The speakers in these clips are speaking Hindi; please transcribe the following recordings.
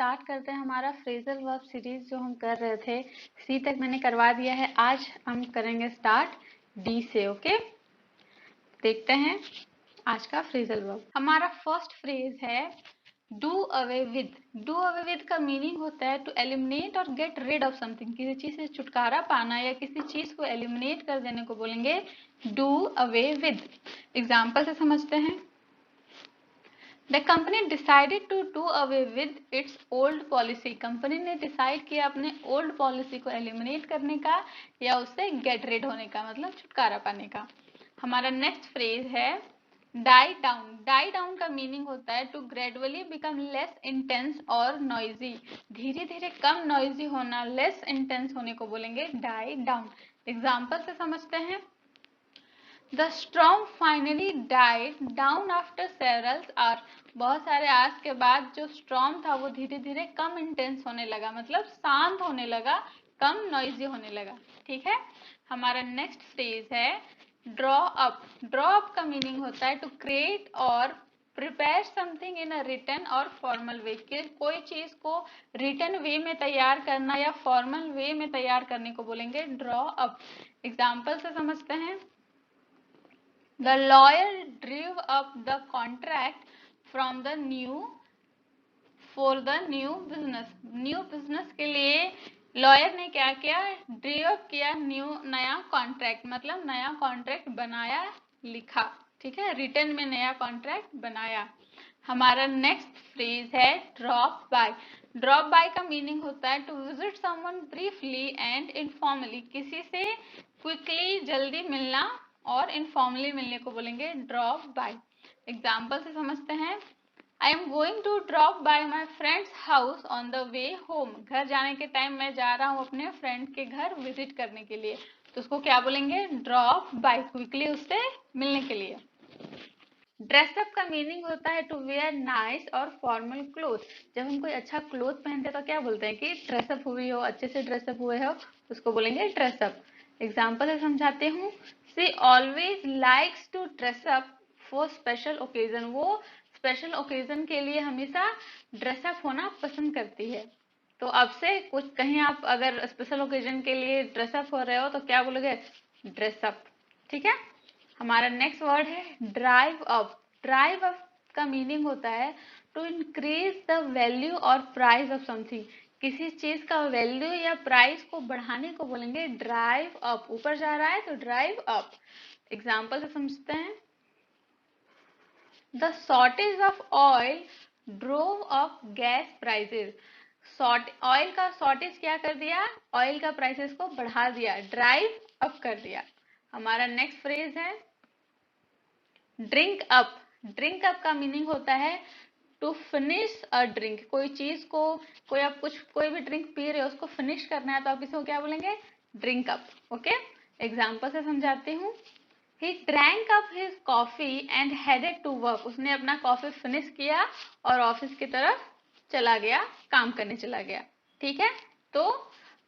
स्टार्ट करते हैं हमारा फ्रेजल वर्ब सीरीज जो हम कर रहे थे। सी तक मैंने करवा दिया है, आज हम करेंगे स्टार्ट डी से। ओके, देखते हैं आज का फ्रेजल वर्ब। हमारा फर्स्ट फ्रेज है do away with. Do away with का मीनिंग होता है टू एलिमिनेट और गेट रिड ऑफ समथिंग। किसी चीज से छुटकारा पाना या किसी चीज को एलिमिनेट कर देने को बोलेंगे डू अवे विद। एग्जाम्पल से समझते हैं। The company decided to do away with its old policy. Company ने डिसाइड किया अपने ओल्ड पॉलिसी को एलिमिनेट करने का या उससे गेट रेड होने का, मतलब छुटकारा पाने का। हमारा नेक्स्ट फ्रेज है डाई डाउन। डाई डाउन का मीनिंग होता है to gradually become less intense और नॉइजी। धीरे धीरे कम नॉइजी होना, लेस इंटेंस होने को बोलेंगे डाई डाउन। एग्जाम्पल से समझते हैं। The storm finally died down after several hours. बहुत सारे आवर्स के बाद जो स्टॉर्म था वो धीरे धीरे कम इंटेंस होने लगा, मतलब शांत होने लगा, कम नॉइजी होने लगा। ठीक है, हमारा नेक्स्ट फ्रेज है ड्रॉ अप। ड्रॉ अप का मीनिंग होता है टू क्रिएट और prepare something in a written और फॉर्मल वे। कोई चीज को रिटन वे में तैयार करना या फॉर्मल वे में तैयार करने को बोलेंगे ड्रॉ अप। एग्जाम्पल से समझते हैं। The lawyer drew up the contract from the new for the new business. New business के लिए लॉयर ने क्या किया, ड्रीव अप किया नया कॉन्ट्रैक्ट, मतलब नया कॉन्ट्रैक्ट बनाया, लिखा। ठीक है, रिटन में नया कॉन्ट्रैक्ट बनाया। हमारा नेक्स्ट फ्रेज है ड्रॉप बाय। ड्रॉप बाय का मीनिंग होता है to visit someone briefly and informally. किसी से क्विकली, जल्दी मिलना और इनफॉर्मली मिलने को बोलेंगे ड्रॉप बाय। एग्जाम्पल से समझते हैं। I am going to drop by my friends house on the way home. घर जाने के टाइम मैं जा रहा हूँ अपने फ्रेंड के घर विजिट करने के लिए, तो उसको क्या बोलेंगे ड्रॉप बाय, क्विकली उससे मिलने के लिए। ड्रेसअप का मीनिंग होता है टू वेयर नाइस और फॉर्मल क्लोथ। जब हम कोई अच्छा क्लोथ पहनते हैं तो क्या बोलते हैं कि ड्रेसअप हुई हो, अच्छे से ड्रेसअप हुए हो, उसको बोलेंगे ड्रेसअप। एग्जाम्पल से समझाते हूँ। She always likes to dress up for special occasion. वो स्पेशल ओकेजन के लिए हमेशा ड्रेसअप होना पसंद करती है। तो अब से कुछ कहीं आप अगर स्पेशल ओकेजन के लिए ड्रेसअप हो रहे हो तो क्या बोलोगे ड्रेसअप। ठीक है, हमारा नेक्स्ट वर्ड है ड्राइव अप। ड्राइव अप का मीनिंग होता है टू इंक्रीज द वैल्यू और प्राइस ऑफ समथिंग। किसी चीज का वैल्यू या प्राइस को बढ़ाने को बोलेंगे ड्राइव अप। ऊपर जा रहा है तो ड्राइव अप। एग्जाम्पल से समझते हैं। The shortage of oil drove up gas prices. Oil का शॉर्टेज क्या कर दिया, ऑयल का प्राइसेस को बढ़ा दिया, ड्राइव अप कर दिया। हमारा नेक्स्ट फ्रेज है ड्रिंक अप। ड्रिंक अप का मीनिंग होता है टू फिनिश अ ड्रिंक। कोई चीज को, कोई भी ड्रिंक पी रहे हो उसको फिनिश करना है तो आप इसको क्या बोलेंगे ड्रिंक अप। ओके, एग्जाम्पल से समझाती हूँ। He drank up his coffee and headed to work. उसने अपना कॉफी फिनिश किया और ऑफिस की तरफ चला गया, काम करने चला गया। ठीक है, तो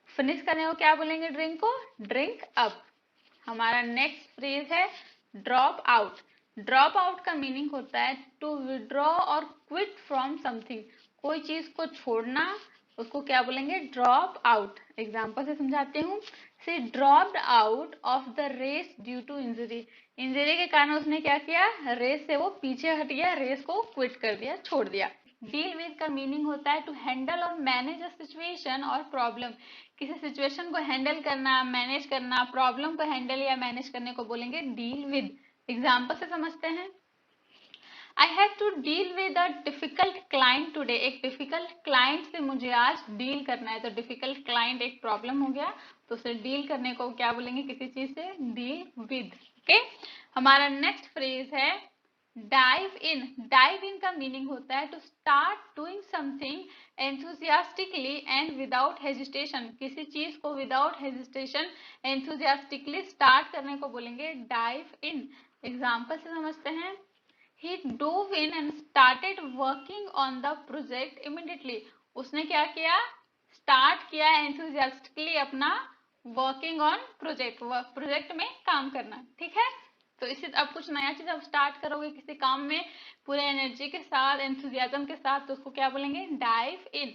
फिनिश करने को क्या बोलेंगे ड्रिंक को ड्रिंक अप। हमारा नेक्स्ट फ्रेज है ड्रॉप आउट। ड्रॉप आउट का मीनिंग होता है टू विड्रॉ और क्विट फ्रॉम समथिंग। कोई चीज को छोड़ना, उसको क्या बोलेंगे ड्रॉप आउट। एग्जाम्पल से समझाती हूँ। She dropped out of the race due to injury. Injury के कारण उसने क्या किया, रेस से वो पीछे हट गया, रेस को क्विट कर दिया, छोड़ दिया। डील विद का मीनिंग होता है टू हैंडल और मैनेज अ सिचुएशन और प्रॉब्लम। किसी सिचुएशन को हैंडल करना, मैनेज करना, प्रॉब्लम को हैंडल या मैनेज करने को बोलेंगे डील विद। एग्जाम्पल से समझते हैं। I have to deal with a difficult client today. एक डिफिकल्ट क्लाइंट से मुझे आज डील करना है। तो डिफिकल्ट क्लाइंट एक प्रॉब्लम हो गया, तो उसे डील करने को क्या बोलेंगे किसी चीज से डील विद। ओके, हमारा नेक्स्ट फ्रेज है डाइव इन। डाइव इन का मीनिंग होता है to start doing something enthusiastically and without hesitation. किसी चीज को विदाउट हेजिटेशन एंथुजियास्टिकली स्टार्ट करने को बोलेंगे डाइव इन। एग्जाम्पल से समझते हैं। He dove in and started working on the project immediately. उसने क्या किया, स्टार्ट किया enthusiastically अपना वर्किंग ऑन प्रोजेक्ट, प्रोजेक्ट में काम करना। ठीक है, तो इसी अब कुछ नया चीज अब स्टार्ट करोगे किसी काम में पूरे एनर्जी के साथ, एंथुजियाज्म के साथ, तो उसको क्या बोलेंगे? Dive in.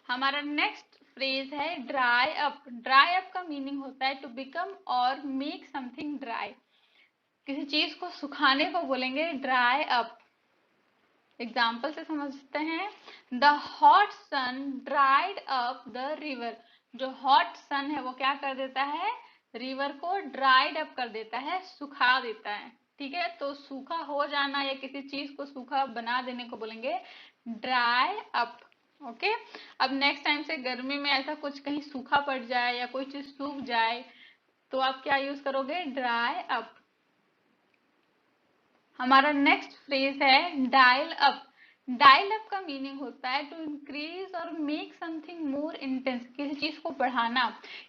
हमारा नेक्स्ट फ्रेज है ड्राई अप। ड्राई अप का मीनिंग होता है टू बिकम और मेक समथिंग ड्राई। किसी चीज को सुखाने को बोलेंगे ड्राई अप। एग्जाम्पल से समझते हैं। The hot sun dried up the river. जो हॉट सन है वो क्या कर देता है? रिवर को ड्राइड अप कर देता है, सुखा देता है। ठीक है, तो सूखा हो जाना या किसी चीज को सूखा बना देने को बोलेंगे ड्राई अप। ओके, अब नेक्स्ट टाइम से गर्मी में ऐसा कुछ कहीं सूखा पड़ जाए या कोई चीज सूख जाए तो आप क्या यूज करोगे? Dry up. हमारा नेक्स्ट फ्रेज है डायल अप। डायल अप का मीनिंग होता है टू इंक्रीज और मेक समथिंग मोर इंटेंस। किसी चीज को बढ़ाना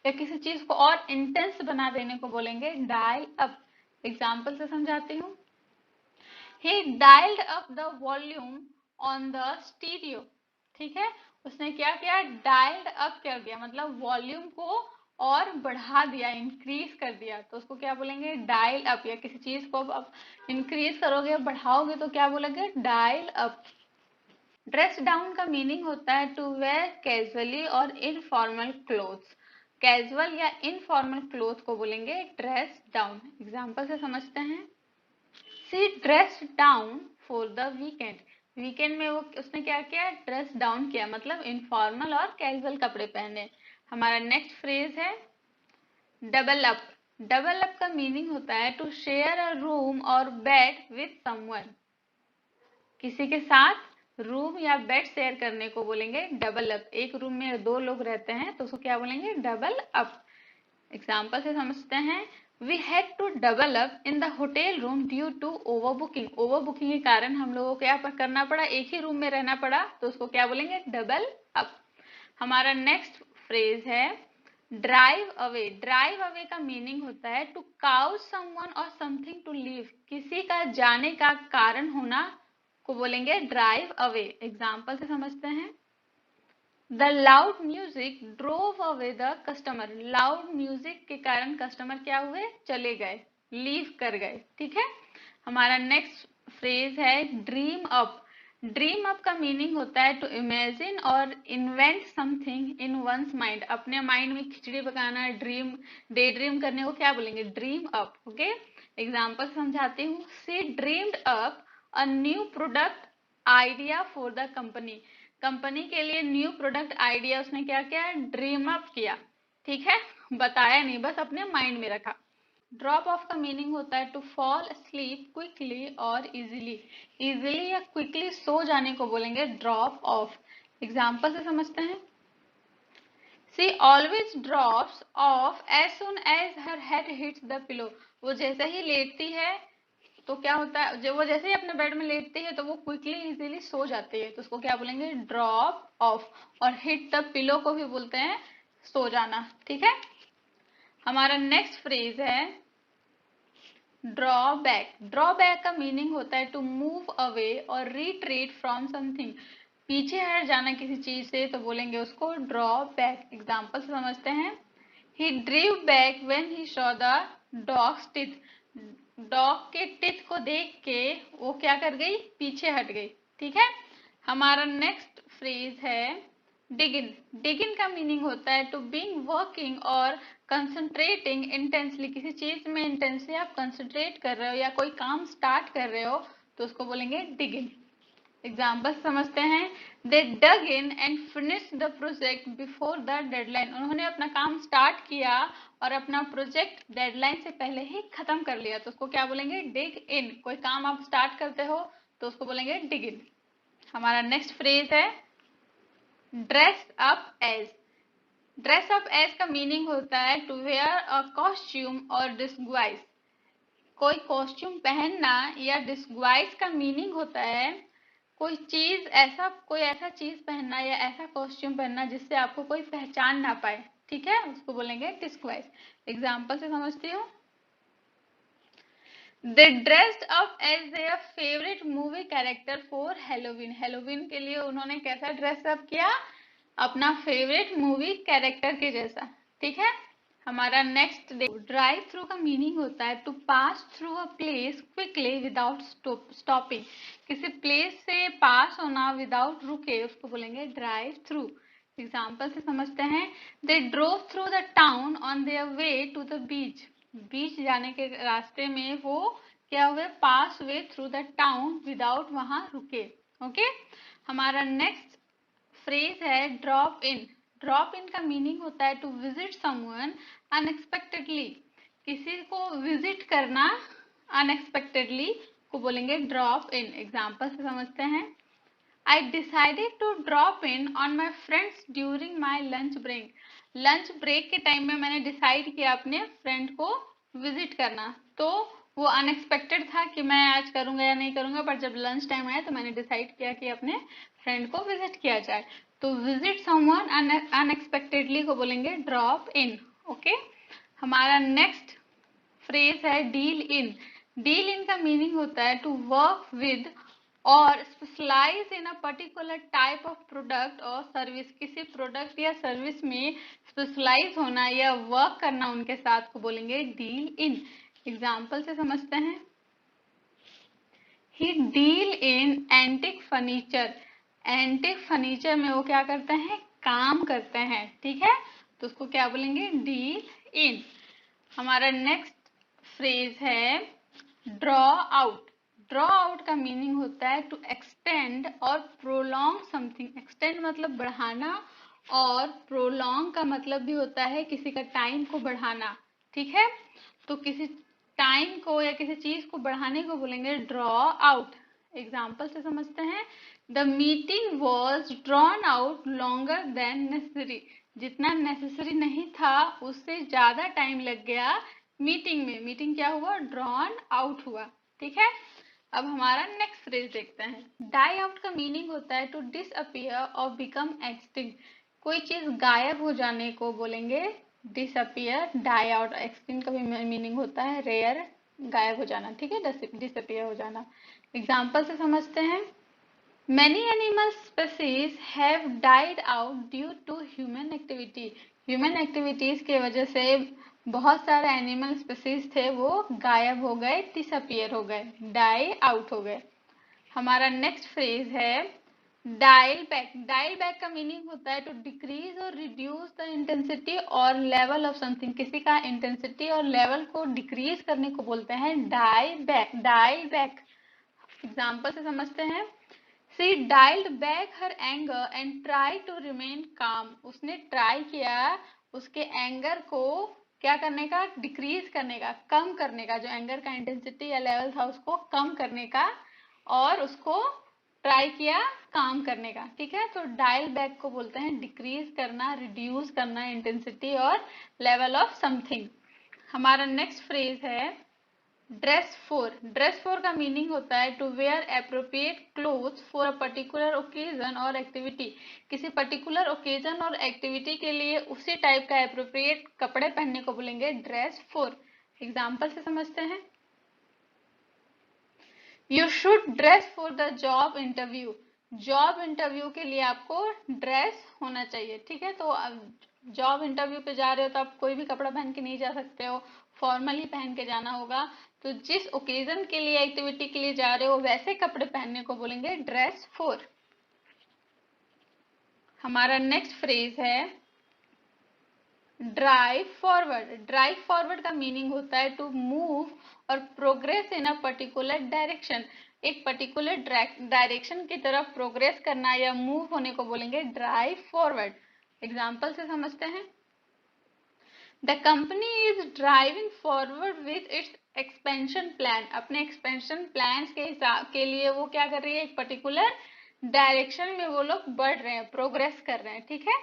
या किसी चीज को और इंटेंस बना देने को बोलेंगे डायल अप। एग्जाम्पल से समझाती हूँ। He dialed up the volume on the stereo। ठीक है, उसने क्या किया? डायल्ड अप कर दिया, मतलब वॉल्यूम को और बढ़ा दिया, इंक्रीज कर दिया, तो उसको क्या बोलेंगे? Dial up. या किसी चीज को अब इंक्रीज करोगे, बढ़ाओगे तो क्या बोलेंगे? Dial up. ड्रेस डाउन का मीनिंग होता है टू वेयर कैजुअली और इनफॉर्मल क्लोथ्स। कैजुअल या इनफॉर्मल क्लोथ को बोलेंगे ड्रेस डाउन। एग्जाम्पल से समझते हैं। She dress down for the weekend. Weekend में वो उसने क्या किया? ड्रेस डाउन किया, मतलब इनफॉर्मल और कैजुअल कपड़े पहने। हमारा नेक्स्ट फ्रेज है डबल अप। डबल अप का मीनिंग होता है टू शेयर अ रूम और बेड विथ समवन। किसी के साथ रूम या बेड शेयर करने को बोलेंगे डबल अप। एक रूम में दो लोग रहते हैं तो उसको क्या बोलेंगे? Double up. एग्जाम्पल से समझते हैं। We had to double up in the hotel room due to over booking. Over booking के कारण हम लोगों को क्या करना पड़ा? एक ही रूम में रहना पड़ा, तो उसको क्या बोलेंगे? Double up. हमारा नेक्स्ट फ्रेज है ड्राइव अवे। ड्राइव अवे का मीनिंग होता है टू काउज समवन और समथिंग टू लीव। किसी का जाने का कारण होना को बोलेंगे ड्राइव अवे। एग्जाम्पल से समझते हैं। The loud music drove away the customer. Loud music के कारण कस्टमर क्या हुए? चले गए, लीव कर गए। ठीक है, हमारा नेक्स्ट फ्रेज है ड्रीम अप। ड्रीम अप का मीनिंग होता है टू इमेजिन और invent something in once mind. अपने माइंड में खिचड़ी पकाना, डे ड्रीम करने को क्या बोलेंगे? Dream up. ओके, एग्जाम्पल समझाती हूँ। She dreamed up a new product idea for the company. Company के लिए न्यू प्रोडक्ट आइडिया उसने क्या किया? ड्रीम अप किया। ठीक है, बताया नहीं, बस अपने माइंड में रखा। ड्रॉप ऑफ का मीनिंग होता है टू फॉल asleep क्विकली और इजीली। इजीली या क्विकली सो जाने को बोलेंगे ड्रॉप ऑफ। एग्जाम्पल से समझते हैं। She always drops off as soon as her head hits the pillow. वो जैसे ही लेटती है तो क्या होता है? जब वो जैसे ही अपने बेड में लेटती है तो वो क्विकली इजीली सो जाती है, तो उसको क्या बोलेंगे? Drop of. और हिट द पिलो को भी बोलते हैं सो जाना। ठीक है, हमारा नेक्स्ट फ्रेज है ड्रॉबैक। ड्रॉबैक का मीनिंग होता है टू मूव अवे और रिट्रीट फ्रॉम समथिंग। पीछे हट जाना किसी चीज से तो बोलेंगे उसको ड्रॉबैक। एग्जाम्पल समझते हैं। He drew back when he saw the dog's teeth. Dog के टीथ को देख के वो क्या कर गई? पीछे हट गई। ठीक है, हमारा नेक्स्ट फ्रेज है डिगिन। डिगिन का मीनिंग होता है टू बीइंग वर्किंग और कंसंट्रेटिंग इंटेंसली। किसी चीज में इंटेंसली आप कंसंट्रेट कर रहे हो या कोई काम स्टार्ट कर रहे हो तो उसको बोलेंगे डिगिन। एग्जाम्पल समझते हैं। They dug in and finish the project before the deadline. उन्होंने अपना काम स्टार्ट किया और अपना प्रोजेक्ट डेडलाइन से पहले ही खत्म कर लिया, तो उसको क्या बोलेंगे? डिग इन। कोई काम आप स्टार्ट करते हो तो उसको बोलेंगे डिग इन। हमारा नेक्स्ट फ्रेज है dress up as. Dress up as का मीनिंग होता है टू वेयर अ कॉस्ट्यूम और डिस्गुइज। कोई कॉस्ट्यूम पहनना या डिस्गुइज का मीनिंग होता है कोई चीज ऐसा, कोई ऐसा चीज पहनना या ऐसा कॉस्ट्यूम पहनना जिससे आपको कोई पहचान ना पाए। ठीक है, उसको बोलेंगे डिस्गुइज। एग्जाम्पल से समझती हूँ। They dressed up as their favourite movie character for Halloween. Halloween के लिए उन्होंने कैसा ड्रेस अप किया? अपना फेवरेट मूवी कैरेक्टर के जैसा। ठीक है, हमारा नेक्स्ट ड्राइव थ्रू का मीनिंग होता है to pass through a place quickly without stopping. किसी प्लेस से पास होना विदाउट रुके उसको बोलेंगे ड्राइव थ्रू। एग्जाम्पल से समझते हैं। They drove through the town on their way to the beach. Beach जाने के रास्ते में वो क्या हुए, पास हुए थ्रू द टाउन विदाउट वहां रुके। ओके, हमारा नेक्स्ट फ्रेज है ड्रॉप इन। ड्रॉप इन का मीनिंग होता है टू विजिट समवन अनएक्सपेक्टेडली। किसी को विजिट करना अनएक्सपेक्टेडली को बोलेंगे ड्रॉप इन। एग्जाम्पल से समझते हैं। I decided to drop in on my friends during my lunch break. Lunch break के टाइम में मैंने डिसाइड किया अपने फ्रेंड को विजिट करना। तो वो अनएक्सपेक्टेड था कि मैं आज करूंगा या नहीं करूंगा, पर जब लंच टाइम आया तो मैंने डिसाइड किया कि अपने फ्रेंड को विजिट किया जाए। तो विजिट समवन अनएक्सपेक्टेडली को बोलेंगे ड्रॉप इन। ओके, हमारा नेक्स्ट फ्रेज है डील इन। डील इन का मीनिंग होता है टू वर्क विद और specialize in a particular type of product और सर्विस। किसी प्रोडक्ट या सर्विस में स्पेशलाइज होना या वर्क करना उनके साथ को बोलेंगे डील इन। एग्जाम्पल से समझते हैं। He deal in antique furniture. Antique furniture में वो क्या करते हैं, काम करते हैं। ठीक है, तो उसको क्या बोलेंगे, डील इन। हमारा नेक्स्ट फ्रेज है ड्रॉ आउट। ड्रॉ आउट का मीनिंग होता है टू एक्सटेंड और प्रोलॉन्ग समथिंग। एक्सटेंड मतलब बढ़ाना और प्रोलॉन्ग का मतलब भी होता है किसी का टाइम को बढ़ाना। ठीक है, तो किसी टाइम को या किसी चीज को बढ़ाने को बोलेंगे ड्रॉ आउट। एग्जाम्पल से समझते हैं। The meeting was drawn out longer than necessary. जितना नेसेसरी नहीं था उससे ज्यादा टाइम लग गया मीटिंग में। मीटिंग क्या हुआ, ड्रॉन आउट हुआ। ठीक है, अब हमारा नेक्स्ट फ्रेज देखते हैं। डाई आउट का मीनिंग होता है टू डिसअपियर और बिकम एक्सटिंक्ट। कोई चीज गायब हो जाने को बोलेंगे डिसअपियर। डाई आउट, एक्सटिंक्ट का भी मीनिंग होता है रेयर, गायब हो जाना। ठीक है, डिसअपियर हो जाना। एग्जाम्पल से समझते हैं। Many animal species have died out due to human activity. Human activities के वजह से बहुत सारे एनिमल स्पीसीज थे वो गायब हो गए, डिसअपियर हो गए, डाई आउट हो गए। हमारा नेक्स्ट फ्रेज है डायल बैक। डायल बैक का मीनिंग होता है टू डिक्रीज और रिड्यूस द इंटेंसिटी और लेवल ऑफ समथिंग। किसी का इंटेंसिटी और लेवल को डिक्रीज करने को बोलते हैं dial back. Dial back, example से समझते हैं। She dialed back her anger and tried to remain calm. उसने ट्राई किया उसके एंगर को क्या करने का, डिक्रीज करने का, कम करने का। जो एंगर का इंटेंसिटी या लेवल था उसको कम करने का और उसको ट्राई किया काम करने का। ठीक है, तो डायल बैक को बोलते हैं डिक्रीज करना, रिड्यूस करना इंटेंसिटी और लेवल ऑफ समथिंग। हमारा नेक्स्ट फ्रेज है ड्रेस फॉर। ड्रेस फॉर का मीनिंग होता है to wear appropriate clothes for a particular occasion और एक्टिविटी। किसी पर्टिकुलर ओकेजन और एक्टिविटी के लिए उसी टाइप का एप्रोप्रिएट कपड़े पहनने को बोलेंगे ड्रेस फॉर। एग्जाम्पल से समझते हैं। You should dress for the job interview. Job interview के लिए आपको ड्रेस होना चाहिए। ठीक है, तो जॉब इंटरव्यू पे जा रहे हो तो आप कोई भी कपड़ा पहन के नहीं जा सकते हो, फॉर्मल ही पहन के जाना होगा। तो जिस ओकेजन के लिए, एक्टिविटी के लिए जा रहे हो वैसे कपड़े पहनने को बोलेंगे ड्रेस फॉर। हमारा नेक्स्ट फ्रेज है ड्राइव फॉरवर्ड। ड्राइव फॉरवर्ड का मीनिंग होता है टू मूव और progress in a particular direction. एक पर्टिकुलर डायरेक्शन की तरफ प्रोग्रेस करना या मूव होने को बोलेंगे ड्राइव फॉरवर्ड। एग्जाम्पल से समझते हैं। The company is driving forward with its expansion plan. अपने expansion plans के लिए वो क्या कर रही है, एक पर्टिकुलर डायरेक्शन में वो लोग बढ़ रहे हैं, प्रोग्रेस कर रहे हैं। ठीक है,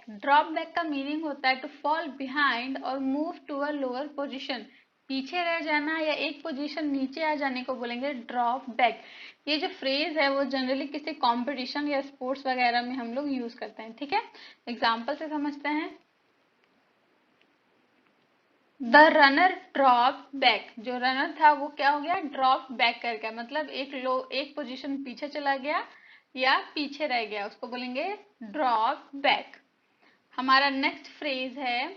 ड्रॉप बैक का मीनिंग होता है टू फॉल बिहाइंड और move to a lower position. पीछे रह जाना या एक पोजीशन नीचे आ जाने को बोलेंगे ड्रॉप बैक। ये जो फ्रेज है वो जनरली किसी कॉम्पिटिशन या स्पोर्ट्स वगैरह में हम लोग यूज करते हैं। ठीक है, एग्जाम्पल से समझते हैं। The runner drop back. जो रनर था वो क्या हो गया, ड्रॉप बैक कर गया, मतलब एक पोजीशन पीछे चला गया या पीछे रह गया, उसको बोलेंगे ड्रॉप बैक। हमारा नेक्स्ट फ्रेज है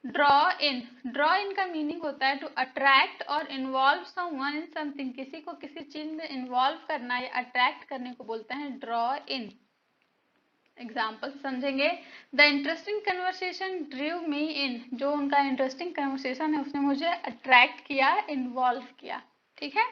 ड्रॉ इन का मीनिंग होता है टू अट्रैक्ट और इन्वॉल्व समवन इन समथिंग, किसी को किसी चीज में इन्वॉल्व करना या अट्रैक्ट करने को बोलते हैं ड्रॉ इन। एग्जाम्पल समझेंगे। द इंटरेस्टिंग कन्वर्सेशन ड्रीव मी इन, जो उनका इंटरेस्टिंग कन्वर्सेशन है उसने मुझे अट्रैक्ट किया, इन्वॉल्व किया। ठीक है।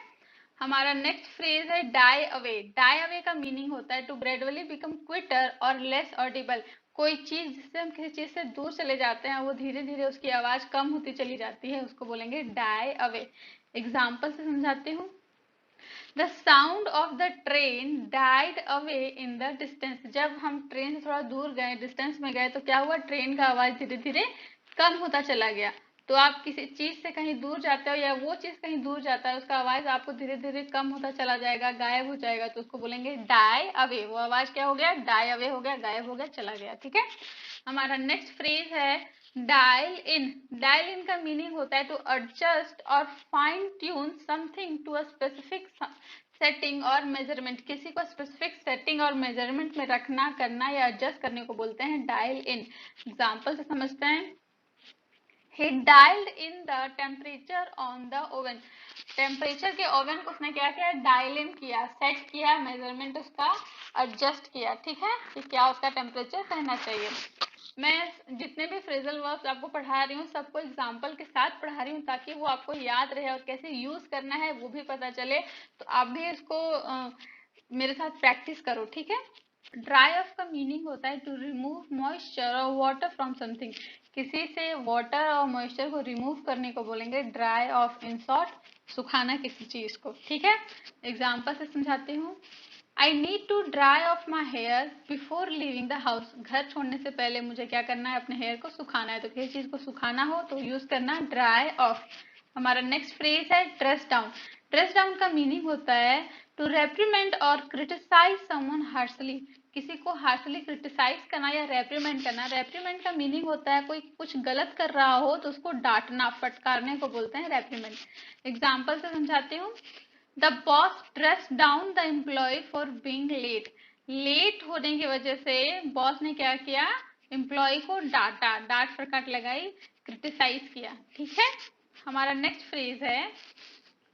हमारा नेक्स्ट फ्रेज है डाई अवे। डाई अवे का मीनिंग होता है टू ग्रेजुअली बिकम क्विटर और लेस ऑडिबल, कोई चीज जिससे हम किसी चीज से दूर चले जाते हैं वो धीरे धीरे उसकी आवाज कम होती चली जाती है, उसको बोलेंगे डाई अवे। एग्जाम्पल से समझाती हूँ। The sound of the train died away in the distance, जब हम ट्रेन से थोड़ा दूर गए, डिस्टेंस में गए, तो क्या हुआ, ट्रेन का आवाज धीरे धीरे कम होता चला गया। तो आप किसी चीज से कहीं दूर जाते हो या वो चीज कहीं दूर जाता है, उसका आवाज आपको धीरे धीरे कम होता चला जाएगा, गायब हो जाएगा, तो उसको बोलेंगे डाई अवे। वो आवाज क्या हो गया, डाई अवे हो गया, गायब हो गया, चला गया। ठीक है। हमारा नेक्स्ट फ्रेज है डायल इन। डायल इन का मीनिंग होता है टू एडजस्ट और fine tune something to a specific setting और मेजरमेंट, किसी को स्पेसिफिक सेटिंग और मेजरमेंट में रखना, करना या एडजस्ट करने को बोलते हैं डायल इन। एग्जाम्पल से समझते हैं। He dialed in the temperature on the oven. Temperature के ओवन को उसने क्या किया, डायल इन किया, सेट किया, मेजरमेंट उसका एडजस्ट किया। ठीक है, कि क्या उसका टेम्परेचर रहना चाहिए। मैं जितने भी फ्रेजल वर्ब्स आपको पढ़ा रही हूँ सबको एग्जाम्पल के साथ पढ़ा रही हूँ, ताकि वो आपको याद रहे और कैसे यूज करना है वो भी पता चले। तो आप भी इसको मेरे साथ प्रैक्टिस करो। ठीक है। ड्राई ऑफ का मीनिंग होता है टू रिमूव मॉइस्चर और वाटर फ्रॉम समथिंग, किसी से वाटर और मॉइस्चर को रिमूव करने को बोलेंगे ड्राई ऑफ। इन शॉर्ट सुखाना किसी चीज को। ठीक है। एग्जाम्पल से समझाती हूँ। I need to dry off my hair before leaving the house, घर छोड़ने से पहले मुझे क्या करना है, अपने हेयर को सुखाना है। तो किसी चीज को सुखाना हो तो यूज करना ड्राई ऑफ। हमारा नेक्स्ट फ्रेज है ड्रेस डाउन। ड्रेस डाउन का मीनिंग होता है टू रेप्रीमेंट और क्रिटिसाइज समवन हार्शली, किसी को हार्शली क्रिटिसाइज करना या रेप्रीमेंट करना। रेप्रीमेंट का मीनिंग होता है कोई कुछ गलत कर रहा हो तो उसको डांटना, फटकारने को बोलते हैं रेप्रीमेंट। एग्जाम्पल से समझाती हूँ। The boss dress down the employ for being late, late होने की वजह से बॉस ने क्या किया, एम्प्लॉय को डांटा, डांट फटकार लगाई, क्रिटिसाइज किया। ठीक है। हमारा नेक्स्ट फ्रेज है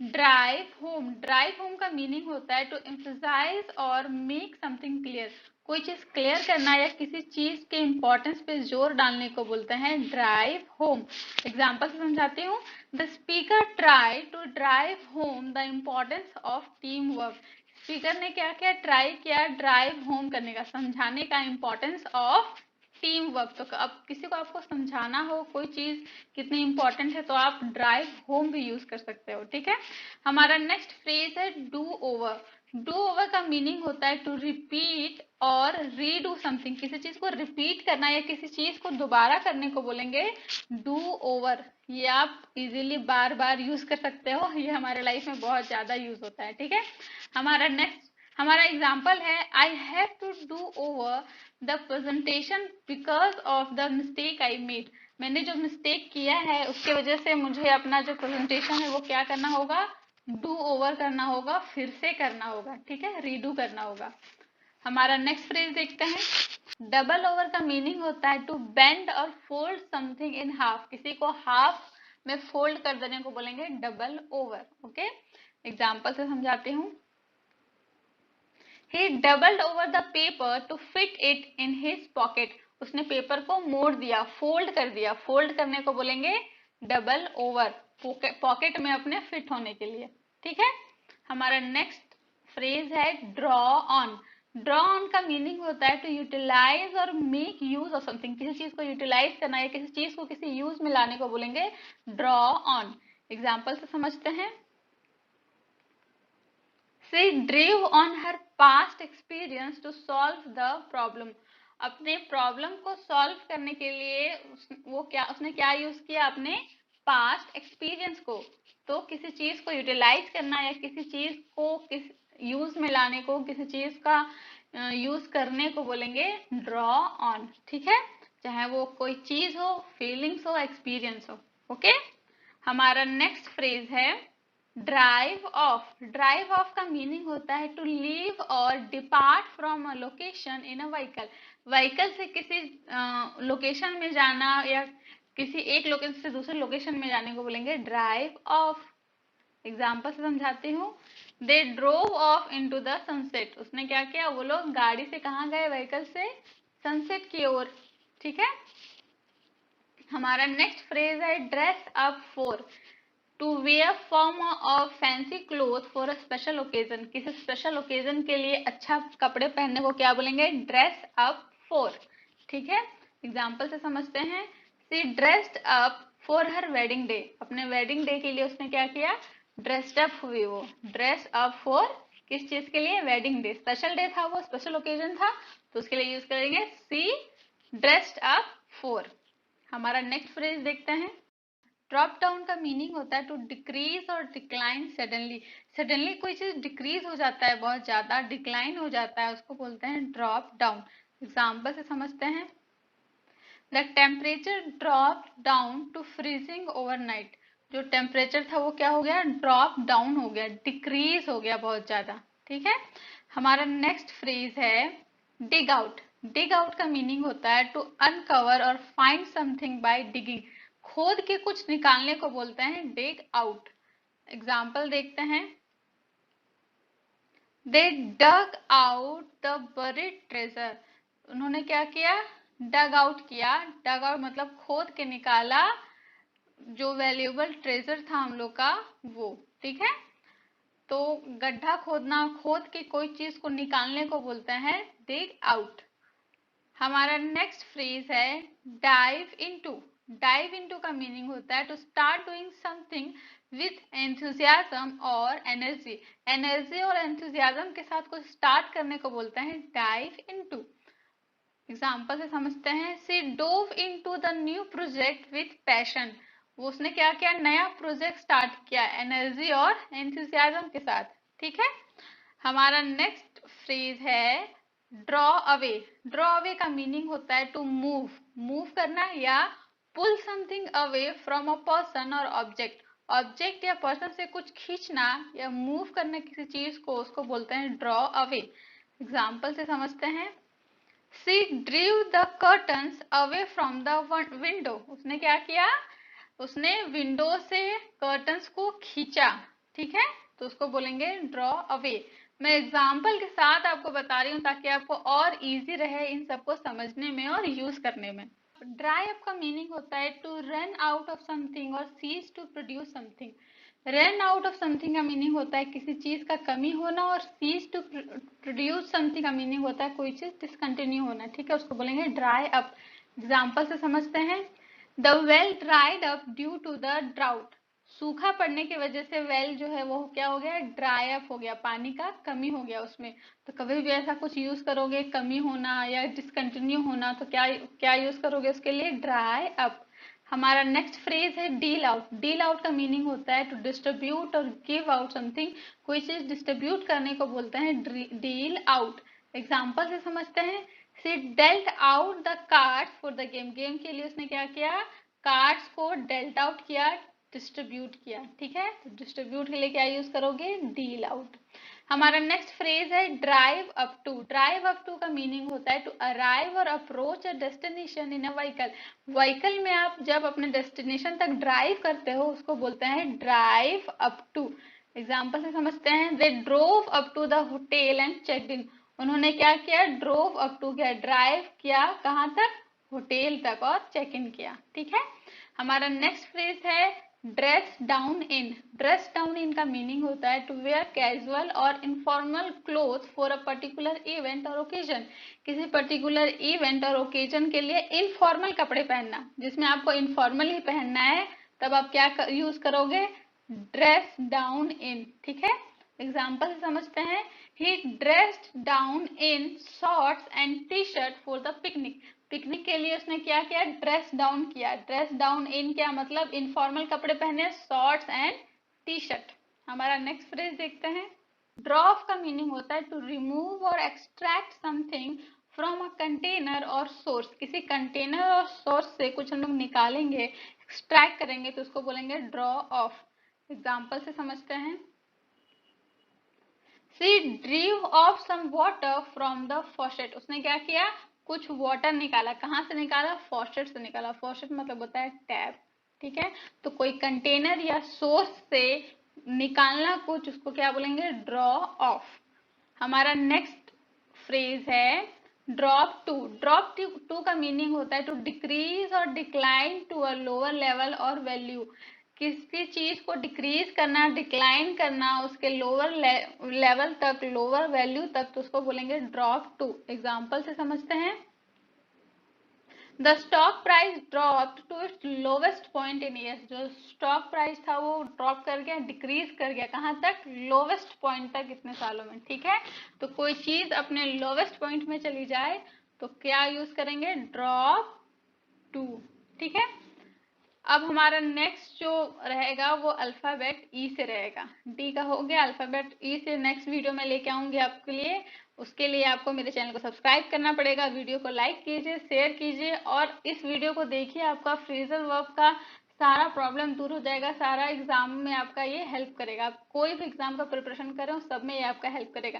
ड्राइव होम। ड्राइव होम का मीनिंग होता है टू एम्फसाइज और मेक समथिंग क्लियर, कोई चीज क्लियर करना या किसी चीज के इम्पोर्टेंस पे जोर डालने को बोलते हैं ड्राइव होम। एग्जाम्पल से समझाती हूँ। The speaker try to drive home the importance of team work, speaker ने क्या किया, ट्राई किया ड्राइव होम करने का, समझाने का इम्पोर्टेंस ऑफ टीम वर्क। तो अब किसी को आपको समझाना हो कोई चीज कितनी इंपॉर्टेंट है तो आप ड्राइव होम भी यूज कर सकते हो। ठीक है। हमारा नेक्स्ट फ्रेज है डू ओवर। डू ओवर का मीनिंग होता है टू रिपीट और रीडू समथिंग, किसी चीज को रिपीट करना या किसी चीज को दोबारा करने को बोलेंगे डू ओवर। ये आप इजीली बार बार यूज कर सकते हो, ये हमारे लाइफ में बहुत ज्यादा यूज होता है। ठीक है। हमारा एग्जाम्पल है I have to do over the presentation because of the mistake I made, मैंने जो मिस्टेक किया है उसके वजह से मुझे अपना जो प्रेजेंटेशन है वो क्या करना होगा, डू ओवर करना होगा, फिर से करना होगा। ठीक है, रीडू करना होगा। हमारा नेक्स्ट फ्रेज देखते हैं। डबल ओवर का मीनिंग होता है टू बेंड और फोल्ड समथिंग इन हाफ, किसी को हाफ में फोल्ड कर देने को बोलेंगे डबल ओवर। ओके। एग्जाम्पल से समझाती हूँ। He doubled over the paper to fit it in his pocket. उसने पेपर को मोड़ दिया, फोल्ड कर दिया, फोल्ड करने को बोलेंगे डबल ओवर, पॉकेट में अपने फिट होने के लिए। ठीक है। हमारा नेक्स्ट फ्रेज है ड्रॉ ऑन। ड्रॉ ऑन का मीनिंग होता है टू यूटिलाइज और मेक यूज ऑफ समथिंग, किसी चीज को यूटिलाइज करना या किसी चीज को किसी यूज में लाने को बोलेंगे ड्रॉ ऑन। एग्जाम्पल से समझते हैं। She drew on her past experience to solve the problem. अपने प्रॉब्लम को सॉल्व करने के लिए उसने क्या यूज किया, अपने पास्ट एक्सपीरियंस को। तो किसी चीज को यूटिलाइज करना या किसी चीज को किस यूज में लाने को, किसी चीज का यूज करने को बोलेंगे ड्रॉ ऑन। ठीक है, चाहे वो कोई चीज हो, फीलिंग्स हो, एक्सपीरियंस हो। ओके। हमारा नेक्स्ट फ्रेज है ड्राइव ऑफ। ड्राइव ऑफ का मीनिंग होता है टू लीव और depart from a location in a vehicle, vehicle से किसी लोकेशन में जाना या किसी एक लोकेशन से दूसरे लोकेशन में जाने को बोलेंगे ड्राइव ऑफ। एग्जाम्पल से समझाती हूँ। They drove off into the sunset, उसने क्या किया, वो लोग गाड़ी से कहाँ गए, व्हीकल से सनसेट की ओर। ठीक है। हमारा नेक्स्ट फ्रेज है dress up for, to wear form of fancy cloth for a special occasion, किसी स्पेशल ओकेजन के लिए अच्छा कपड़े पहनने को क्या बोलेंगे, ड्रेस अप फॉर। ठीक है। एग्जाम्पल से समझते हैं। She dressed up for her wedding day, अपने वेडिंग डे के लिए उसने क्या किया, ड्रेस्ड अप हुई वो। ड्रेस अप फॉर किस चीज के लिए, वेडिंग डे, स्पेशल डे था वो, स्पेशल ओकेजन था, तो उसके लिए यूज करेंगे शी ड्रेस्ड अप फॉर। हमारा नेक्स्ट फ्रेज देखते हैं। ड्रॉप डाउन का मीनिंग होता है टू डिक्रीज और डिक्लाइन सडनली। सडनली कोई चीज डिक्रीज हो जाता है, बहुत ज्यादा डिक्लाइन हो जाता है, उसको बोलते हैं ड्रॉप डाउन। एग्जाम्पल से समझते हैं। The temperature drop down to freezing overnight, जो टेम्परेचर था वो क्या हो गया, ड्रॉप डाउन हो गया, डिक्रीज हो गया बहुत ज्यादा। ठीक है। हमारा नेक्स्ट फ्रेज है डिग आउट। डिग आउट का मीनिंग होता है टू अनकवर और फाइंड समथिंग बाय डिगिंग, खोद के कुछ निकालने को बोलते हैं डिग आउट। एग्जाम्पल देखते हैं। They dug out the buried treasure, उन्होंने क्या किया, डग आउट किया। डग आउट मतलब खोद के निकाला जो वैल्यूएबल ट्रेजर था हम लोग का वो। ठीक है। तो गड्ढा खोदना, खोद के कोई चीज को निकालने को बोलते हैं डिग आउट। हमारा नेक्स्ट फ्रेज है डाइव इनटू। डाइव इनटू का मीनिंग होता है to start doing something with enthusiasm और एनर्जी। एनर्जी और एंथुजियाज्म के साथ कुछ स्टार्ट करने को बोलते हैं डाइव इनटू। एग्जाम्पल से समझते हैं। She dove into the new project with passion, वो उसने क्या किया, नया प्रोजेक्ट स्टार्ट किया एनर्जी और एंथुजियाज्म के साथ। ठीक है। हमारा नेक्स्ट फ्रेज है ड्रॉ अवे। ड्रॉ अवे का मीनिंग होता है टू मूव, मूव करना या pull something away from a person और ऑब्जेक्ट। ऑब्जेक्ट या पर्सन से कुछ खींचना या मूव करना किसी चीज को, उसको बोलते हैं ड्रॉ अवे। एग्जाम्पल से समझते हैं। She drew the curtains away from the window, उसने क्या किया, उसने विंडो से कर्टन्स को खींचा। ठीक है। तो उसको बोलेंगे ड्रॉ अवे। मैं एग्जाम्पल के साथ आपको बता रही हूँ ताकि आपको और इजी रहे इन सबको समझने में और यूज करने में। ड्राई अप का मीनिंग होता है to run out of something और cease to produce something. Run out of something का मीनिंग होता है किसी चीज का कमी होना, और सीज टू प्रोड्यूस समथिंग का मीनिंग होता है कोई चीज डिसकंटिन्यू होना। ठीक है। उसको बोलेंगे ड्राई अप। एग्जाम्पल से समझते हैं। The well dried up due to the drought, सूखा पड़ने की वजह से वेल जो है वो क्या हो गया, ड्राई अप हो गया, पानी का कमी हो गया उसमें। तो कभी भी ऐसा कुछ यूज करोगे, कमी होना या डिसकंटिन्यू होना, तो क्या क्या यूज करोगे उसके लिए, ड्राई अप। हमारा नेक्स्ट फ्रेज है डील आउट। डील आउट का मीनिंग होता है टू डिस्ट्रीब्यूट और गिव आउट समथिंग, कोई चीज डिस्ट्रीब्यूट करने को बोलते हैं डील आउट। एग्जाम्पल से समझते हैं। She dealt out the cards for the game, game के लिए उसने क्या किया, कार्ड्स को डेल्ट आउट किया, डिस्ट्रीब्यूट किया। ठीक है। तो डिस्ट्रीब्यूट के लिए क्या यूज करोगे, डील आउट। हमारा नेक्स्ट फ्रेज है drive up to. Drive up to का मीनिंग होता है टू अराइव और approach a destination in a vehicle. Vehicle में आप जब अपने डेस्टिनेशन तक ड्राइव करते हो उसको बोलते हैं ड्राइव अप टू। एग्जाम्पल से समझते हैं। They drove up to the hotel and check in, उन्होंने क्या किया, ड्रोव अप टू किया, ड्राइव किया कहाँ तक, होटल तक, और चेक इन किया। ठीक है। हमारा नेक्स्ट फ्रेज है ड्रेस डाउन इन। ड्रेस डाउन इन का मीनिंग होता है टू वेयर कैजुअल और informal cloth for a particular event और ओकेजन, किसी पर्टिकुलर इवेंट और ओकेजन के लिए इनफॉर्मल कपड़े पहनना, जिसमें आपको इनफॉर्मल ही पहनना है, तब आप क्या यूज करोगे, ड्रेस डाउन इन। ठीक है। एग्जाम्पल समझते हैं। He dressed down in shorts and T shirt for the picnic, picnic के लिए उसने क्या किया, ड्रेस डाउन किया। ड्रेस डाउन इन क्या मतलब, इनफॉर्मल कपड़े पहने, शॉर्ट्स एंड टी शर्ट। हमारा नेक्स्ट फ्रेज देखते हैं। ड्रॉ ऑफ का मीनिंग होता है टू रिमूव और extract something from a container और सोर्स, किसी कंटेनर और सोर्स से कुछ हम लोग निकालेंगे, एक्सट्रैक्ट करेंगे, तो उसको बोलेंगे ड्रॉ ऑफ। एग्जाम्पल से समझते हैं। She drew off some water from the faucet, उसने क्या किया, कुछ वाटर निकाला, कहाँ से निकाला? फॉसेट से निकाला। फॉसेट मतलब होता है टैप, ठीक है। तो कोई कंटेनर या सोर्स से निकालना कुछ, उसको क्या बोलेंगे? Draw off. हमारा नेक्स्ट फ्रेज है ड्रॉप टू। ड्रॉप टू का मीनिंग होता है टू डिक्रीज और decline to a lower level और वैल्यू। किसी चीज को डिक्रीज करना, डिक्लाइन करना उसके लोअर लेवल तक, लोअर वैल्यू तक, तो उसको बोलेंगे ड्रॉप टू। एग्जाम्पल से समझते हैं। The stock price drop to its lowest point in years. जो स्टॉक प्राइस था वो ड्रॉप कर गया, डिक्रीज कर गया, कहाँ तक? लोवेस्ट पॉइंट तक, इतने सालों में, ठीक है। तो कोई चीज अपने लोवेस्ट पॉइंट में चली जाए तो क्या यूज करेंगे? ड्रॉप टू, ठीक है। अब हमारा नेक्स्ट जो रहेगा वो अल्फाबेट ई से रहेगा। डी का हो गया, अल्फाबेट ई से नेक्स्ट वीडियो में लेके आऊंगी आपके लिए। उसके लिए आपको मेरे चैनल को सब्सक्राइब करना पड़ेगा, वीडियो को लाइक कीजिए, शेयर कीजिए और इस वीडियो को देखिए। आपका फ्रेजल वर्ब का सारा प्रॉब्लम दूर हो जाएगा, सारा एग्जाम में आपका ये हेल्प करेगा। आप कोई भी एग्जाम का प्रिपरेशन करें उस सब में ये आपका हेल्प करेगा।